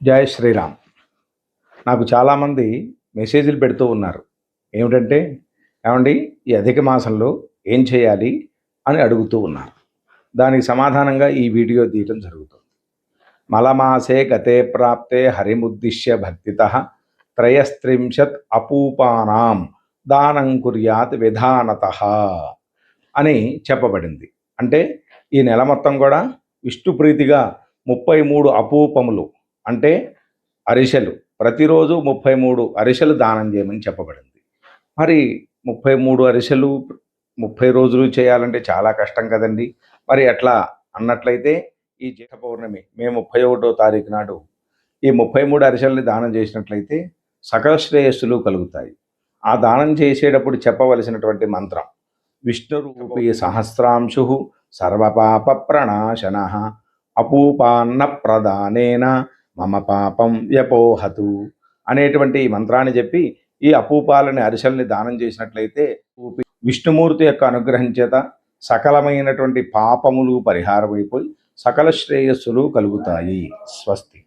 జై శ్రీరామ్. నాకు చాలామంది మెసేజ్లు పెడుతూ ఉన్నారు. ఏమిటంటే, ఏమండి ఈ అధిక మాసంలో ఏం చేయాలి అని అడుగుతూ ఉన్నారు. దానికి సమాధానంగా ఈ వీడియో తీయటం జరుగుతుంది. మలమాసే గతే ప్రాప్తే హరిముద్దిశ్య భక్తితః త్రయస్త్రింశత్ అపూపానాం దానం కుర్యాత్ విధానతః అని చెప్పబడింది. అంటే ఈ నెల మొత్తం కూడా విష్ణు ప్రీతిగా 33 అపూపములు అంటే అరిసెలు ప్రతిరోజు 33 అరిసెలు దానం చేయమని చెప్పబడింది. మరి 33 అరిసెలు 30 రోజులు చేయాలంటే చాలా కష్టం కదండి. మరి ఎట్లా అన్నట్లయితే ఈ జ్యేష్ఠ పౌర్ణమి మే 31వ తారీఖు నాడు ఈ 33 అరిసెల్ని దానం చేసినట్లయితే సకల శ్రేయస్సులు కలుగుతాయి. ఆ దానం చేసేటప్పుడు చెప్పవలసినటువంటి మంత్రం విష్ణురూపీ సహస్రాంశు సర్వపాప ప్రణాశన అపూపాన్న ప్రదానేన మమ పాపం వ్యపోహతు అనేటువంటి ఈ మంత్రాన్ని చెప్పి ఈ అపూపాలని అరిసెల్ని దానం చేసినట్లయితే విష్ణుమూర్తి యొక్క అనుగ్రహం చేత సకలమైనటువంటి పాపములు పరిహారమైపోయి సకల శ్రేయస్సులు కలుగుతాయి. స్వస్తి.